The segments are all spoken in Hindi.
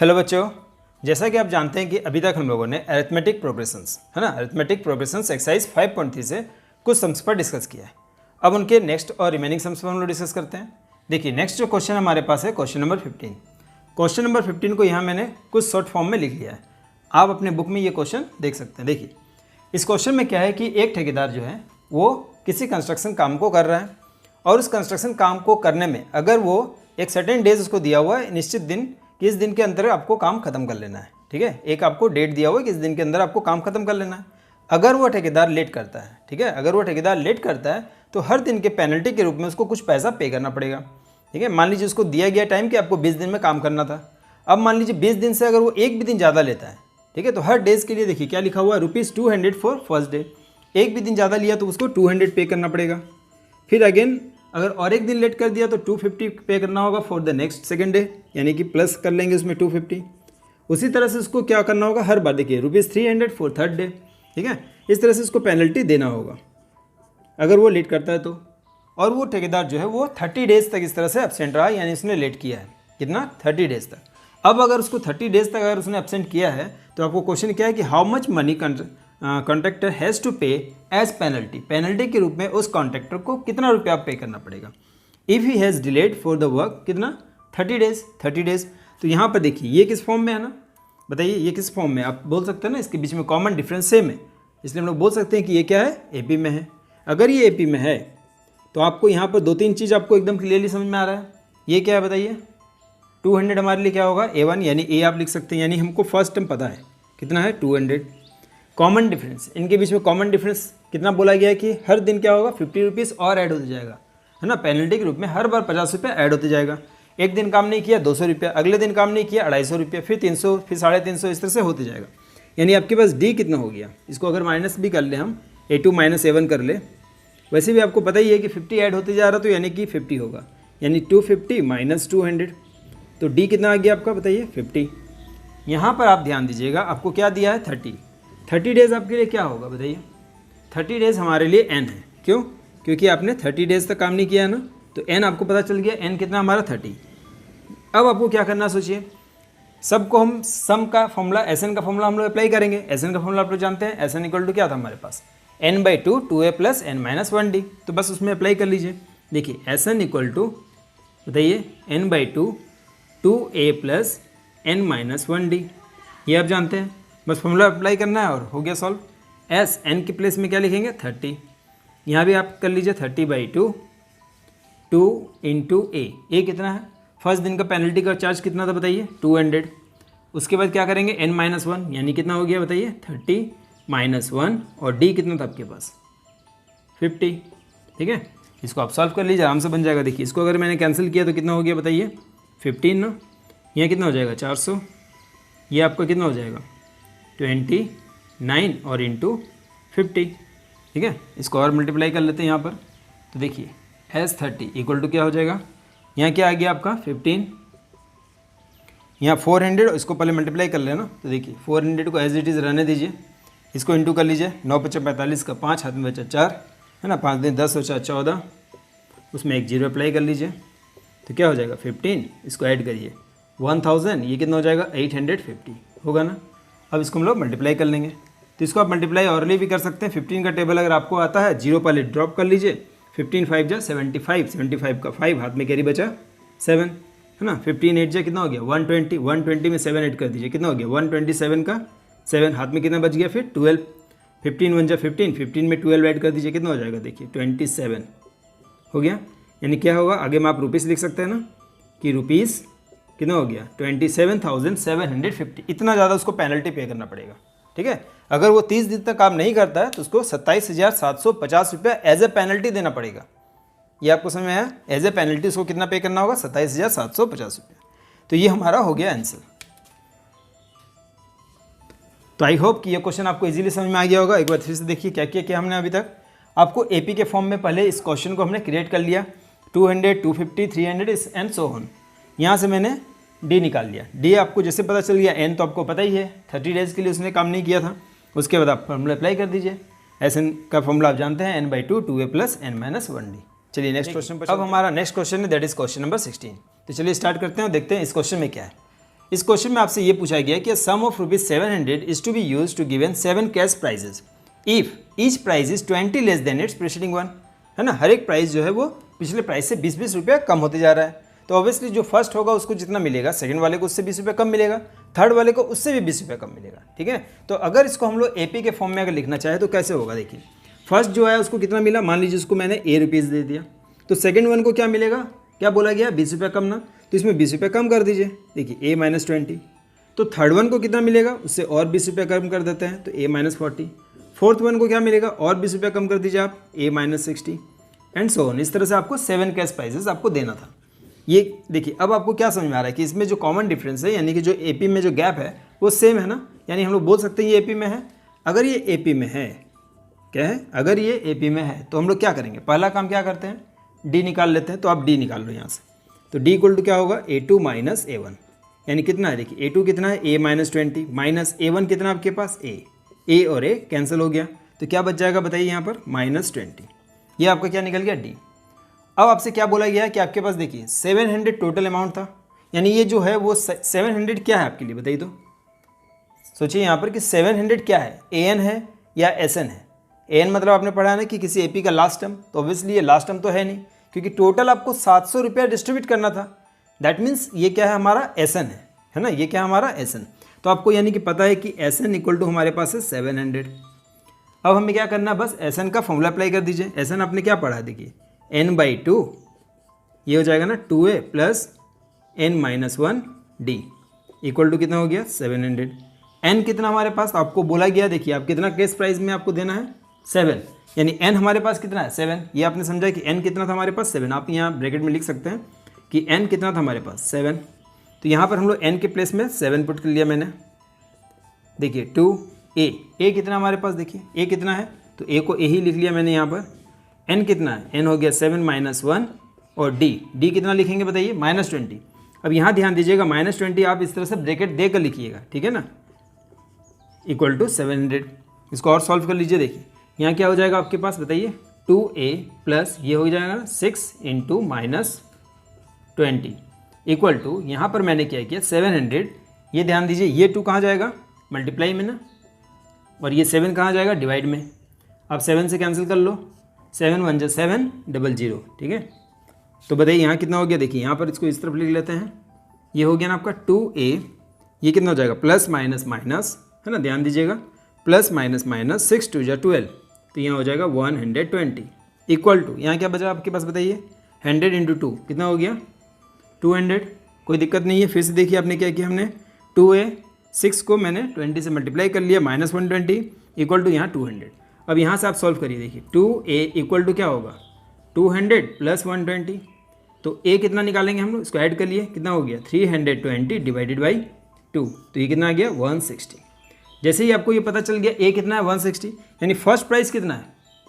हेलो बच्चों, जैसा कि आप जानते हैं कि अभी तक हम लोगों ने अरिथमेटिक प्रोग्रेशंस है ना, अरिथमेटिक प्रोग्रेशंस एक्सरसाइज 5.3 से कुछ सम्स पर डिस्कस किया है। अब उनके नेक्स्ट और रिमेनिंग सम्स पर हम लोग डिस्कस करते हैं। देखिए नेक्स्ट जो क्वेश्चन हमारे पास है क्वेश्चन नंबर 15। क्वेश्चन नंबर 15 को यहाँ मैंने कुछ शॉर्ट फॉर्म में लिख लिया है। आप अपने बुक में ये क्वेश्चन देख सकते हैं। देखिए इस क्वेश्चन में क्या है कि एक ठेकेदार जो है वो किसी कंस्ट्रक्शन काम को कर रहा है और उस कंस्ट्रक्शन काम को करने में अगर वो एक सर्टेन डेज उसको दिया हुआ है, निश्चित दिन कि इस दिन के अंदर आपको काम खत्म कर लेना है। ठीक है, एक आपको डेट दिया हुआ है कि इस दिन के अंदर आपको काम खत्म कर लेना है। अगर वो ठेकेदार लेट करता है, ठीक है, अगर वो ठेकेदार लेट करता है तो हर दिन के पेनल्टी के रूप में उसको कुछ पैसा पे करना पड़ेगा। ठीक है, मान लीजिए उसको दिया गया टाइम कि आपको 20 दिन में काम करना था। अब मान लीजिए 20 दिन से अगर वो एक भी दिन ज़्यादा लेता है, ठीक है, तो हर डेज के लिए देखिए क्या लिखा हुआ है, ₹200 फॉर फर्स्ट डे। एक भी दिन ज़्यादा लिया तो उसको 200 पे करना पड़ेगा। फिर अगेन अगर और एक दिन लेट कर दिया तो 250 पे करना होगा for the next second day, यानी कि प्लस कर लेंगे उसमें 250। उसी तरह से उसको क्या करना होगा, हर बार देखिए ₹300 फॉर थर्ड डे। ठीक है, इस तरह से उसको पेनल्टी देना होगा अगर वो लेट करता है तो। और वो ठेकेदार जो है वो 30 डेज तक इस तरह से एब्सेंट रहा, यानी उसने लेट किया है कितना, 30 डेज तक। अब अगर उसको 30 डेज तक अगर उसने एब्सेंट किया है तो आपको क्वेश्चन क्या है कि how much money contractor has to pay as penalty, penalty के रूप में उस कॉन्ट्रैक्टर को कितना रुपया पे करना पड़ेगा। If he has delayed for the work कितना, 30 डेज। तो यहाँ पर देखिए ये किस फॉर्म में है ना, बताइए ये किस फॉर्म में। आप बोल सकते हैं ना इसके बीच में कॉमन डिफरेंस सेम है, इसलिए हम लोग बोल सकते हैं कि ये क्या है, एपी में है। अगर ये एपी में है तो आपको यहाँ पर 2-3 चीज़ आपको एकदम क्लियरली समझ में आ रहा है। ये क्या है बताइए, 200 हमारे लिए क्या होगा, A1 यानी ए आप लिख सकते हैं, यानी हमको फर्स्ट टाइम पता है कितना है 200। कॉमन डिफरेंस, इनके बीच में कॉमन डिफरेंस कितना बोला गया है कि हर दिन क्या होगा, 50 रुपीज़ और ऐड होते जाएगा, है ना, पेनल्टी के रूप में हर बार 50 रुपये ऐड होते जाएगा। एक दिन काम नहीं किया 200 रुपया, अगले दिन काम नहीं किया 250 रुपया, फिर 300, फिर 350, इस तरह से होते जाएगा। यानी आपके पास डी कितना हो गया, इसको अगर माइनस भी कर ले हम, A2 - A1 कर ले, वैसे भी आपको पता ही है कि 50 ऐड होते जा रहा तो यानी कि 50 होगा, यानी 250 - 200, तो डी कितना आ गया आपका बताइए, 50। यहाँ पर आप ध्यान दीजिएगा, आपको क्या दिया है 30 डेज़ आपके लिए क्या होगा बताइए, 30 डेज़ हमारे लिए n है। क्यों, क्योंकि आपने 30 डेज़ तक काम नहीं किया है ना, तो n आपको पता चल गया, n कितना हमारा 30। अब आपको क्या करना सोचिए, सबको हम सम का फॉर्मूला SN का फॉर्मूला हम लोग अप्लाई करेंगे। SN का फॉर्मूला आप लोग जानते हैं, SN इक्वल टू क्या था हमारे पास, n/2 2a + n - 1d, तो बस उसमें अप्लाई कर लीजिए। देखिए SN इक्वल टू बताइए n/2 2a + n - 1d, ये आप जानते हैं, बस फॉर्मूला अप्लाई करना है और हो गया सॉल्व। एस एन के प्लेस में क्या लिखेंगे 30, यहाँ भी आप कर लीजिए 30/2 2 × a कितना है, फर्स्ट दिन का पेनल्टी का चार्ज कितना था बताइए 200। उसके बाद क्या करेंगे n - 1 यानी कितना हो गया बताइए 30 - 1, और d कितना था आपके पास 50। ठीक है, इसको आप सॉल्व कर लीजिए, आराम से बन जाएगा। देखिए इसको अगर मैंने कैंसिल किया तो कितना हो गया बताइए 15 ना, यहाँ कितना हो जाएगा 400, ये आपका कितना हो जाएगा 29 और इंटू 50। ठीक है, इसको और मल्टीप्लाई कर लेते हैं यहाँ पर, तो देखिए S30 इक्वल टू क्या हो जाएगा, यहाँ क्या आ गया आपका 15, यहाँ 400, इसको पहले मल्टीप्लाई कर लेना, तो देखिए 400 को एज इट इज़ रहने दीजिए, इसको इंटू कर लीजिए, 9×5 = 45 का 5, हाथ में बचा 4, है ना, 5 दिन 10 हो 14, उसमें एक 0 अप्लाई कर लीजिए, तो क्या हो जाएगा 15, इसको ऐड करिए 1000, ये कितना हो जाएगा 850 होगा ना। अब इसको हम लोग मल्टीप्लाई कर लेंगे, तो इसको आप मल्टीप्लाई औरली भी कर सकते हैं। 15 का टेबल अगर आपको आता है, 0 पहले ड्रॉप कर लीजिए, 15 5 जा 75, 75 का 5, हाथ में कैरी बचा 7, है ना, 15 8 जा कितना हो गया 120, 120 में 7 ऐड कर दीजिए, कितना हो गया 127 का 7, हाथ में कितना बच गया फिर 12, 15 1 जा 15, 15 में 12 ऐड कर दीजिए, कितना हो जाएगा देखिए 27 हो गया। यानी क्या होगा, आगे में आप रुपीज़ लिख सकते हैं ना, कि रुपीज़ कितना हो गया 27,750, इतना ज़्यादा उसको पेनल्टी पे करना पड़ेगा। ठीक है, अगर वो 30 दिन तक काम नहीं करता है तो उसको 27,750 रुपया एज ए पेनल्टी देना पड़ेगा। ये आपको समझ में आया, एज ए पेनल्टी उसको कितना पे करना होगा 27,750 रुपया। तो ये हमारा हो गया आंसर। तो आई होप कि ये क्वेश्चन आपको इजीली समझ में आ गया होगा। एक बार फिर से देखिए क्या किया हमने अभी तक। आपको एपी के फॉर्म में पहले इस क्वेश्चन को हमने क्रिएट कर लिया, 200 250 300 एंड सो ऑन। यहाँ से मैंने डी निकाल लिया, डी आपको जैसे पता चल गया, एन तो आपको पता ही है 30 डेज़ के लिए उसने काम नहीं किया था। उसके बाद आप फॉर्मूला अप्लाई कर दीजिए, SN का फॉर्मूला आप जानते हैं n/2 2a + n - 1d। चलिए नेक्स्ट क्वेश्चन पर। अब हमारा नेक्स्ट क्वेश्चन है, दैट इज क्वेश्चन नंबर 16। तो चलिए स्टार्ट करते हैं और देखते हैं इस क्वेश्चन में क्या है। इस क्वेश्चन में आपसे ये पूछा गया कि sum of ₹700 is to be use to given 7 cash prizes if each prize is 20 less than its preceding one, है ना। हर एक प्राइस जो है वो पिछले प्राइस से 20-20 रुपया कम होते जा रहा है। तो ऑब्वियसली जो फर्स्ट होगा उसको जितना मिलेगा, सेकंड वाले को उससे 20 रुपये कम मिलेगा, थर्ड वाले को उससे भी 20 रुपये कम मिलेगा, ठीक है। तो अगर इसको हम लोग एपी के फॉर्म में अगर लिखना चाहे तो कैसे होगा, देखिए फर्स्ट जो है उसको कितना मिला, मान लीजिए उसको मैंने ₹A दे दिया, तो सेकंड वन को क्या मिलेगा, क्या बोला गया, 20 रुपये कम ना, तो इसमें 20 रुपये कम कर दीजिए, देखिए A-20। तो थर्ड वन को कितना मिलेगा, उससे और 20 रुपये कम कर देते हैं तो A-40। फोर्थ वन को क्या मिलेगा, और 20 रुपये कम कर दीजिए आप, A-60 एंड सो ऑन। इस तरह से आपको 7 कैश प्राइजेस आपको देना था। ये देखिए अब आपको क्या समझ में आ रहा है कि इसमें जो कॉमन डिफरेंस है, यानी कि जो एपी में जो गैप है वो सेम है ना, यानी हम लोग बोल सकते हैं ये एपी में है। अगर ये एपी में है, क्या है, अगर ये एपी में है तो हम लोग क्या करेंगे, पहला काम क्या करते हैं, डी निकाल लेते हैं। तो आप डी निकाल लो यहाँ से, तो डी इक्वल टू क्या होगा, A2 माइनस A1, यानी कितना है, देखिए A2 कितना है, A-20 माइनस A1 कितना आपके पास, A और A कैंसिल हो गया, तो क्या बच जाएगा बताइए यहाँ पर, -20। ये आपका क्या निकल गया, डी। अब आपसे क्या बोला गया है कि आपके पास देखिए 700 टोटल अमाउंट था, यानी ये जो है वो 700 क्या है आपके लिए बताइए। तो सोचिए यहाँ पर कि 700 क्या है, AN है या SN है। AN मतलब आपने पढ़ा है ना कि किसी एपी का लास्ट टर्म, तो ऑब्वियसली ये लास्ट टर्म तो है नहीं, क्योंकि टोटल आपको 700 रुपया डिस्ट्रीब्यूट करना था। दैट मीन्स ये क्या है, हमारा SN है ना, ये क्या है हमारा SN। तो आपको यानी कि पता है कि SN इक्वल टू हमारे पास है 700। अब हमें क्या करना है, बस SN का फॉर्मूला अप्लाई कर दीजिए। SN आपने क्या पढ़ा है, देखिए n/2, ये हो जाएगा ना 2a plus n-1d equal to कितना हो गया, 700। n कितना हमारे पास आपको बोला गया, देखिए आप कितना केस प्राइस में आपको देना है, 7, यानी n हमारे पास कितना है, 7। ये आपने समझा कि n कितना था हमारे पास, 7। आप यहाँ ब्रैकेट में लिख सकते हैं कि n कितना था हमारे पास, 7। तो यहाँ पर हम लोग n के प्लेस में 7 पुट कर लिया मैंने। देखिए 2a कितना हमारे पास, देखिए a कितना है, तो a को a ही लिख लिया मैंने यहाँ पर। n कितना है, n हो गया 7 - 1, और d कितना लिखेंगे बताइए, -20। अब यहाँ ध्यान दीजिएगा, -20 आप इस तरह से ब्रैकेट देकर लिखिएगा, ठीक है ना, इक्वल टू 700। इसको और सॉल्व कर लीजिए, देखिए यहाँ क्या हो जाएगा आपके पास बताइए, 2a प्लस ये हो जाएगा 6 × -20 इक्वल टू, यहाँ पर मैंने क्या किया 700, ये ध्यान दीजिए ये 2 कहाँ जाएगा, मल्टीप्लाई में ना, और ये 7 कहाँ जाएगा, डिवाइड में। आप 7 से कैंसिल कर लो, 7 1 7 0 0, ठीक है। तो बताइए यहाँ कितना हो गया, देखिए यहाँ पर इसको इस तरफ लिख लेते हैं, ये हो गया ना आपका 2a, ये कितना हो जाएगा, प्लस माइनस माइनस, है ना, ध्यान दीजिएगा, प्लस माइनस माइनस 6 2 12, तो यहाँ हो जाएगा 120 इक्वल टू, यहाँ क्या बचा आपके पास बताइए, 100 × 2 कितना हो गया, 200। कोई दिक्कत नहीं है, फिर से देखिए आपने क्या किया, हमने 2a 6 को मैंने 20 से मल्टीप्लाई कर लिया, -120 इक्वल टू यहाँ 200। अब यहाँ से आप सॉल्व करिए, देखिए 2a इक्वल टू क्या होगा, 200 प्लस 120, तो a कितना निकालेंगे हम लोग, इसको ऐड कर लिए, कितना हो गया 320 डिवाइडेड बाई 2, तो ये कितना आ गया 160। जैसे ही आपको ये पता चल गया a कितना है 160, यानी फर्स्ट प्राइस कितना है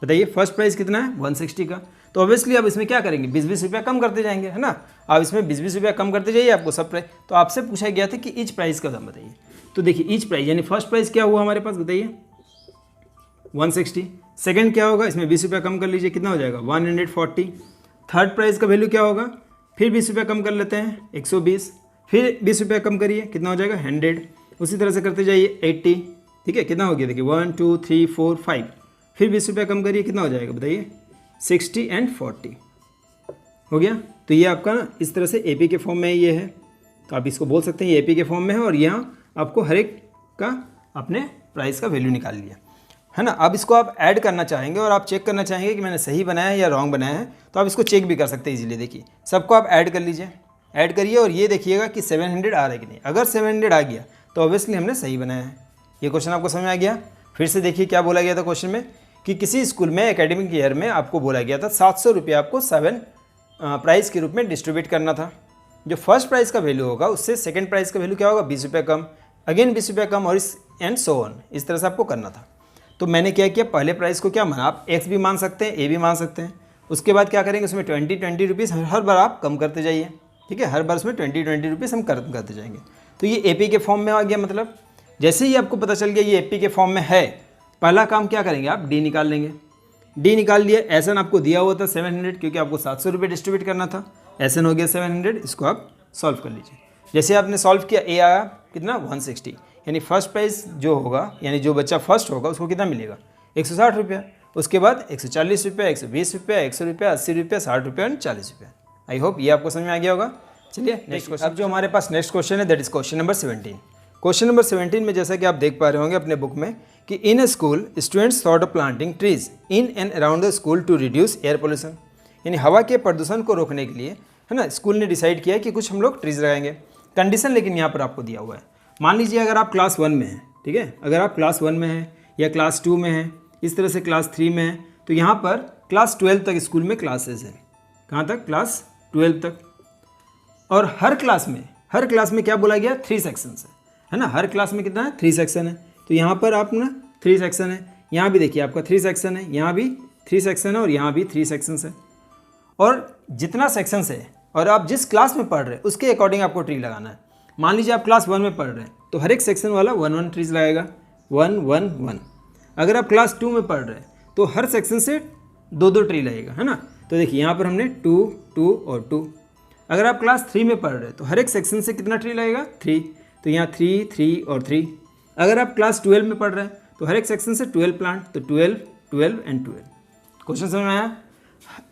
बताइए, फर्स्ट प्राइस कितना है 160 का। तो ऑब्वियसली अब इसमें क्या करेंगे, 20-20 रुपया कम करते जाएंगे, है ना। आप इसमें 20-20 रुपया कम करते जाइए, आपको सब प्राइस। तो आपसे पूछा गया था कि ईच प्राइस का दाम बताइए, तो देखिए ईच प्राइस यानी फर्स्ट प्राइस क्या हुआ हमारे पास बताइए 160, सेकंड क्या होगा, इसमें 20 रुपया कम कर लीजिए, कितना हो जाएगा 140। थर्ड प्राइस का वैल्यू क्या होगा, फिर 20 रुपया कम कर लेते हैं 120, फिर 20 रुपया कम करिए, कितना हो जाएगा 100। उसी तरह से करते जाइए 80, ठीक है, कितना हो गया देखिए 1 2 3 4 5, फिर 20 रुपया कम करिए, कितना हो जाएगा बताइए 60 एंड 40 हो गया। तो ये आपका ना इस तरह से एपी के फॉर्म में ये है, तो आप इसको बोल सकते हैं ये एपी के फॉर्म में है, और यहाँ आपको हर एक का अपने प्राइस का वैल्यू निकाल लिया, है ना। अब इसको आप ऐड करना चाहेंगे और आप चेक करना चाहेंगे कि मैंने सही बनाया है या रॉन्ग बनाया है, तो आप इसको चेक भी कर सकते हैं इजीली। देखिए सबको आप ऐड कर लीजिए, ऐड करिए और ये देखिएगा कि 700 आ रहा है कि नहीं। अगर 700 आ गया तो ऑब्वियसली हमने सही बनाया है। ये क्वेश्चन आपको समझ में आ गया। फिर से देखिए क्या बोला गया था क्वेश्चन में, कि किसी स्कूल में एकेडमिक ईयर में आपको बोला गया था 700 रुपया आपको 7 प्राइस के रूप में डिस्ट्रीब्यूट करना था। जो फर्स्ट प्राइस का वैल्यू होगा उससे सेकंड प्राइस का वैल्यू क्या होगा 20 रुपये कम, अगेन 20 रुपये कम, और इस एंड सो ऑन, इस तरह से आपको करना था। तो मैंने क्या किया, पहले प्राइस को क्या माना, आप एक्स भी मान सकते हैं, ए भी मान सकते हैं। उसके बाद क्या करेंगे, उसमें 20 रुपीज़ हर बार आप कम करते जाइए, ठीक है, हर बार उसमें 20 रुपीज़ हम कम करते जाएंगे। तो ये एपी के फॉर्म में आ गया। मतलब जैसे ही आपको पता चल गया ये एपी के फॉर्म में है, पहला काम क्या करेंगे, आप डी निकाल लेंगे। डी निकाल लिया, एसएन आपको दिया हुआ था 700, क्योंकि आपको 700 रुपये डिस्ट्रीब्यूट करना था, एसएन हो गया 700। इसको आप सॉल्व कर लीजिए। जैसे आपने सॉल्व किया, ए आया कितना 160, यानी फर्स्ट प्राइस जो होगा, यानी जो बच्चा फर्स्ट होगा उसको कितना मिलेगा 160 रुपया। उसके बाद 140 रुपया, 120 रुपया, 100 रुपया, 80 रुपया, 60 रुपया और 40 रुपया। आई होप ये आपको समझ में आ गया होगा। चलिए नेक्स्ट क्वेश्चन। अब जो हमारे पास नेक्स्ट क्वेश्चन है that is question number 17। Question number 17 में जैसा कि आप देख पा रहे होंगे अपने बुक में कि in a school students thought of planting trees in and around the school to reduce air pollution, यानी हवा के प्रदूषण को रोकने के लिए, है ना, स्कूल ने डिसाइड किया कि कुछ हम लोग ट्रीज लगाएंगे। कंडीशन लेकिन यहाँ पर आपको दिया हुआ है। मान लीजिए अगर आप क्लास 1 में हैं, ठीक है, अगर आप क्लास 1 में हैं या क्लास 2 में हैं, इस तरह से क्लास 3 में हैं, तो यहाँ पर क्लास 12 तक स्कूल में क्लासेज हैं। कहाँ तक? क्लास 12 तक। और हर क्लास में क्या बोला गया? 3 सेक्शंस है ना। हर क्लास में कितना है? 3 सेक्शन है। तो यहाँ पर आप ना 3 सेक्शन है, यहाँ भी देखिए आपका 3 सेक्शन है, यहाँ भी 3 सेक्शन है और यहाँ भी 3 सेक्शंस है। और जितना सेक्शंस है और आप जिस क्लास में पढ़ रहे हैं उसके अकॉर्डिंग आपको ट्री लगाना है। मान लीजिए आप क्लास 1 में पढ़ रहे हैं तो हर एक सेक्शन वाला 1-1 ट्रीज लगाएगा, 1-1-1। अगर आप क्लास 2 में पढ़ रहे हैं तो हर सेक्शन से 2-2 ट्री लगेगा, है ना। तो देखिए यहाँ पर हमने 2, 2 और 2। अगर आप क्लास 3 में पढ़ रहे हैं तो हर एक सेक्शन से कितना ट्री लगेगा? 3। तो यहाँ 3, 3 और 3। अगर आप क्लास 12 में पढ़ रहे हैं तो हर एक सेक्शन से 12 प्लांट, तो 12, 12 एंड 12। क्वेश्चन समझ में आया?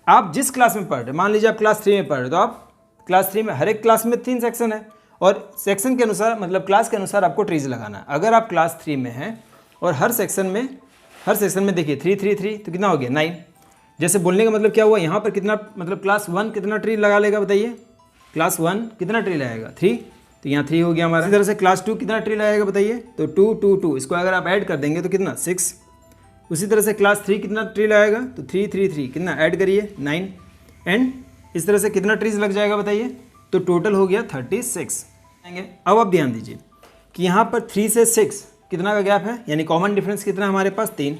आप जिस क्लास में पढ़ रहे हैं, मान लीजिए आप क्लास 3 में पढ़ रहे हैं तो आप क्लास 3 में हर एक क्लास में 3 सेक्शन है और सेक्शन के अनुसार, मतलब क्लास के अनुसार आपको ट्रीज लगाना है। अगर आप क्लास 3 में हैं और हर सेक्शन में देखिए 3, 3, 3, तो कितना हो गया? 9। जैसे बोलने का मतलब क्या हुआ, यहाँ पर कितना, मतलब क्लास 1 कितना ट्री लगा लेगा बताइए? क्लास 1 कितना ट्री लगाएगा? 3, तो यहाँ 3 हो गया हमारा। इसी तरह से क्लास 2 कितना ट्री लगाएगा बताइए? तो 2, 2, 2, इसको अगर आप ऐड कर देंगे तो कितना? 6। उसी तरह से क्लास 3 कितना ट्री लगाएगा? तो 3, 3, 3, कितना ऐड करिए? 9। एंड इस तरह से कितना ट्रीज लग जाएगा बताइए? तो टोटल हो गया 36। अब आप ध्यान दीजिए कि यहाँ पर 3 से 6 कितना का गैप है, यानी कॉमन डिफरेंस कितना है हमारे पास? 3।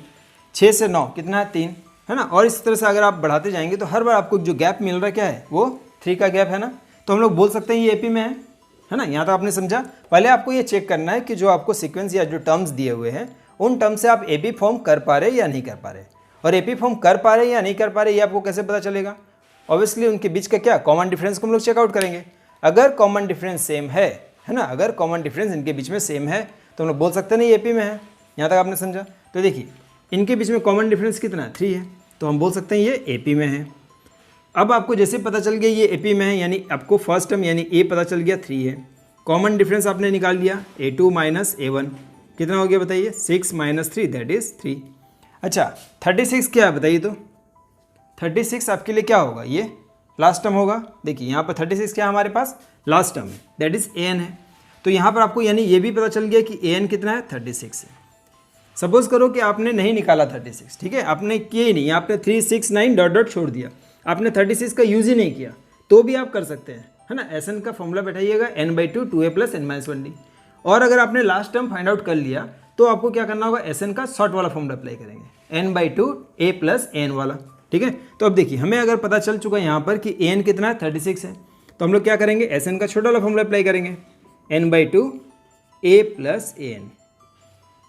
6 से 9 कितना है? 3, है ना। और इस तरह से अगर आप बढ़ाते जाएंगे तो हर बार आपको जो गैप मिल रहा है क्या है? वो 3 का गैप है ना। तो हम लोग बोल सकते हैं ये एपी में है ना। यहाँ तक आपने समझा। पहले आपको ये चेक करना है कि जो आपको सीक्वेंस या जो टर्म्स दिए हुए हैं उन टर्म से आप एपी फॉर्म कर पा रहे या नहीं कर पा रहे। और एपी फॉर्म कर पा रहे या नहीं कर पा रहे ये आपको कैसे पता चलेगा? ऑब्वियसली उनके बीच का क्या कॉमन डिफरेंस को हम लोग चेकआउट करेंगे। अगर कॉमन डिफरेंस सेम है ना, अगर कॉमन डिफरेंस इनके बीच में सेम है तो हम लोग बोल सकते हैं नहीं एपी में है। यहाँ तक आपने समझा। तो देखिए इनके बीच में कॉमन डिफरेंस कितना है? 3 है, तो हम बोल सकते हैं ये एपी में है। अब आपको जैसे पता चल गया ये एपी में है, यानी आपको फर्स्ट टर्म यानी ए पता चल गया 3 है। कॉमन डिफरेंस आपने निकाल लिया A2 माइनस A1 कितना हो गया बताइए? 6 माइनस 3 दैट इज़ 3। अच्छा 36 क्या है बताइए? तो 36 आपके लिए क्या होगा? ये लास्ट टर्म होगा। देखिए यहाँ पर 36 क्या है हमारे पास? लास्ट टर्म है, दैट इज़ AN है। तो यहाँ पर आपको यानी ये भी पता चल गया कि AN कितना है? 36 है। सपोज करो कि आपने नहीं निकाला 36, ठीक है, आपने किया ही नहीं, आपने 3, 6, 9 डॉट डॉट छोड़ दिया, आपने 36 का यूज़ ही नहीं किया, तो भी आप कर सकते हैं, है ना। SN का formula बैठाइएगा n/2 2a + n - 1d। और अगर आपने लास्ट टर्म फाइंड आउट कर लिया तो आपको क्या करना होगा? SN का शॉर्ट वाला फॉर्मूला अप्लाई करेंगे, n/2 a + n वाला, ठीक है। तो अब देखिए हमें अगर पता चल चुका है यहाँ पर कि AN कितना है? 36 है, तो हम लोग क्या करेंगे? SN का छोटा वाला फॉर्मूला अप्लाई करेंगे, n/2 a + an।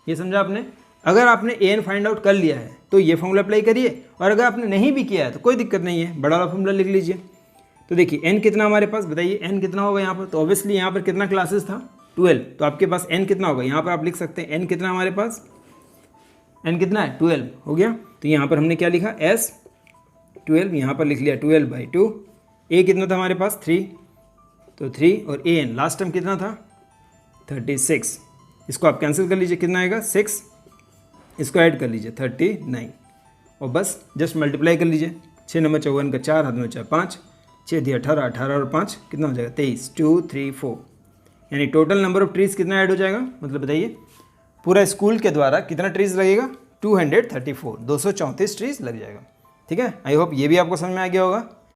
ये समझा आपने? अगर आपने AN फाइंड आउट कर लिया है तो ये फॉर्मूला अप्लाई करिए, और अगर आपने नहीं भी किया है तो कोई दिक्कत नहीं है, बड़ा वाला फॉर्मूला लिख लीजिए। तो देखिए n कितना हमारे पास बताइए? n कितना होगा यहाँ पर? तो ऑब्वियसली यहाँ पर कितना क्लासेस था? 12। तो आपके पास n कितना होगा? यहाँ पर आप लिख सकते हैं n कितना हमारे पास? n कितना है? 12 हो गया। तो यहाँ पर हमने क्या लिखा? S12, यहाँ पर लिख लिया 12/2। a कितना था हमारे पास? 3, तो 3 और AN लास्ट टर्म कितना था? 36। इसको आप कैंसिल कर लीजिए, कितना आएगा? 6। इसको ऐड कर लीजिए 39 और बस जस्ट मल्टीप्लाई कर लीजिए। 6 नंबर 54 का 4, हाथ में 4 5, 6 दिया 18, 18 और 5 कितना हो जाएगा? 23, 2, 3, 4, यानी टोटल नंबर ऑफ ट्रीज कितना ऐड हो जाएगा? मतलब बताइए पूरा स्कूल के द्वारा कितना ट्रीज लगेगा? 234, 234 ट्रीज लग जाएगा, ठीक है। आई होप ये भी आपको समझ में आ गया होगा।